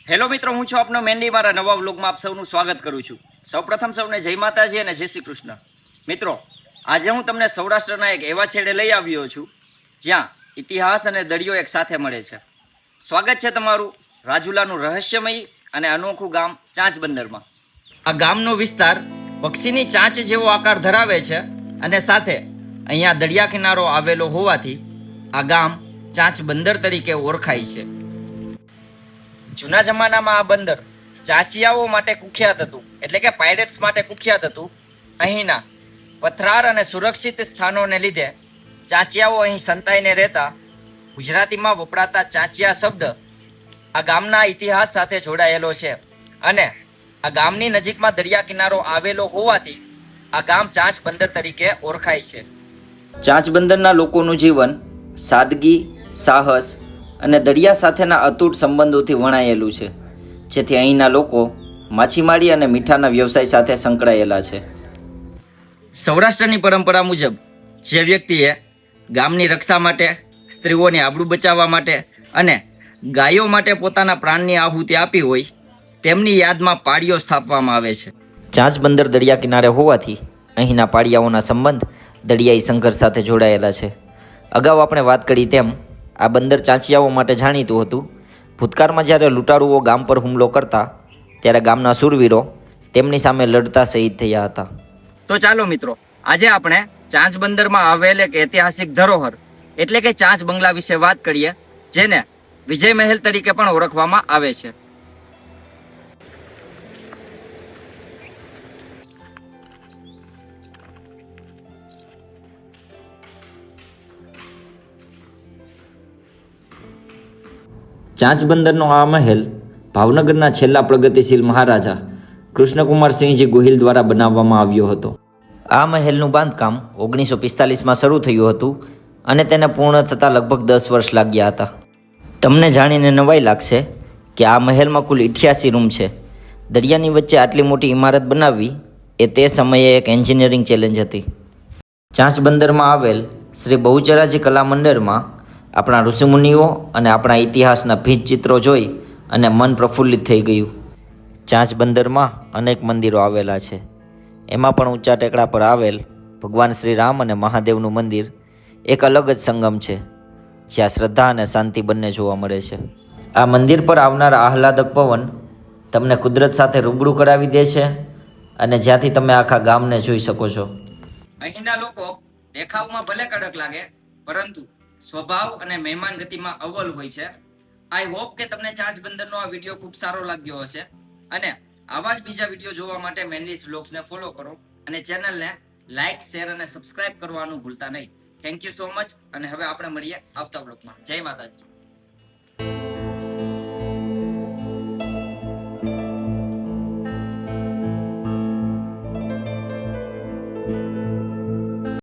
Hello મિત્રો, હું છું આપનો મેન્ડી. મારા નવા વ્લોગમાં આપ સૌનું સ્વાગત કરું છું. સૌપ્રથમ સૌને જય માતાજી અને જય શ્રી કૃષ્ણ. મિત્રો, આજે હું તમને સૌરાષ્ટ્રના એક એવા છેડે લઈ આવ્યો છું જ્યાં ઇતિહાસ અને દરિયો એક સાથે મળે છે. સ્વાગત છે તમારું રાજુલાનું રહસ્યમય અને અનોખું ગામ ચાંચ બંદરમાં. આ ગામનો વિસ્તાર પક્ષીની ચાંચ જેવો આકાર ધરાવે છે અને સાથે અહીંયા દરિયા કિનારો આવેલો હોવાથી આ ગામ ચાંચ બંદર તરીકે ઓળખાય છે. જૂના જમાનામાં આ બંદર ચાંચિયાઓ માટે કુખ્યાત હતું, એટલે કે પાયરેટ્સ માટે કુખ્યાત હતું. અહીંના પથરાર અને સુરક્ષિત સ્થાનોને લીધે ચાંચિયાઓ અહીં સંતાઈને રહેતા. ગુજરાતીમાં વપરાતા ચાંચિયા શબ્દ આ ગામના ઇતિહાસ સાથે જોડાયેલો છે અને આ ગામની નજીકમાં દરિયા કિનારો આવેલો હોવાથી આ ગામ ચાંચ બંદર તરીકે ઓળખાય છે. ચાંચ બંદરના લોકોનું જીવન સાદગી, સાહસ અને દરિયા સાથેના અતૂટ સંબંધોથી વણાયેલું છે, જેથી અહીંના લોકો માછીમારી અને મીઠાના વ્યવસાય સાથે સંકળાયેલા છે. સૌરાષ્ટ્રની પરંપરા મુજબ જે વ્યક્તિએ ગામની રક્ષા માટે, સ્ત્રીઓની આબરૂ બચાવવા માટે અને ગાયો માટે પોતાના પ્રાણની આહુતિ આપી હોય તેમની યાદમાં પાળીઓ સ્થાપવામાં આવે છે. ચાંચ બંદર દરિયા કિનારે હોવાથી અહીંના પાળિયાઓના સંબંધ દરિયાઈ સંઘર્ષ સાથે જોડાયેલા છે. અગાઉ આપણે વાત કરી તેમ આ બંદર ચાંચિયાઓ માટે જાણીતું હતું. ભૂતકાળમાં જ્યારે લૂંટારુઓ ગામ પર હુમલો કરતા ત્યારે ગામના શૂરવીરો તેમની સામે લડતા શહીદ થયા હતા. તો ચાલો મિત્રો, આજે આપણે ચાંચ બંદરમાં આવેલ એક ઐતિહાસિક ધરોહર એટલે કે ચાંચ બંગલા વિશે વાત કરીએ, જેને વિજય મહેલ તરીકે પણ ઓળખવામાં આવે છે. ચાંચ બંદરનો આ મહેલ ભાવનગરના છેલ્લા પ્રગતિશીલ મહારાજા કૃષ્ણકુમારસિંહજી ગોહિલ દ્વારા બનાવવામાં આવ્યો હતો. આ મહેલનું બાંધકામ 1945માં શરૂ થયું હતું અને તેને પૂર્ણ થતાં લગભગ 10 વર્ષ લાગ્યા હતા. તમને જાણીને નવાઈ લાગશે કે આ મહેલમાં કુલ 88 રૂમ છે. દરિયાની વચ્ચે આટલી મોટી ઇમારત બનાવવી એ તે સમયે એક એન્જિનિયરિંગ ચેલેન્જ હતી. ચાંચ બંદરમાં આવેલ શ્રી બહુચરાજી કલા મંદિરમાં આપણા ઋષિમુનિઓ અને આપણા ઇતિહાસના ભીંત ચિત્રો જોઈ અને મન પ્રફુલ્લિત થઈ ગયું. ચાંચ બંદરમાં અનેક મંદિરો આવેલા છે. એમાં પણ ઊંચા ટેકરા પર આવેલ ભગવાન શ્રી રામ અને મહાદેવનું મંદિર એક અલગ જ સંગમ છે, જ્યાં શ્રદ્ધા અને શાંતિ બંને જોવા મળે છે. આ મંદિર પર આવનાર આહલાદક પવન તમને કુદરત સાથે રૂબરૂ કરાવી દે છે અને જ્યાંથી તમે આખા ગામને જોઈ શકો છો. અહીંના લોકો દેખાવમાં ભલે કડક લાગે, પરંતુ સ્વભાવ અને મહેમાન ગતિમાં અવ્વલ હોય છે. આઈ હોપ કે તમને ચાંચ બંદરનો આ વિડીયો ખૂબ સારો લાગ્યો હશે અને આવા જ બીજા વિડીયો જોવા માટે મેન્ડીઝ વ્લોગ્સને ફોલો કરો અને ચેનલને લાઇક, શેર અને સબસ્ક્રાઇબ કરવાનું ભૂલતા નહીં. થેન્ક યુ સો મચ અને હવે આપણે મળીએ આવતા વ્લોગમાં. જય માતાજી.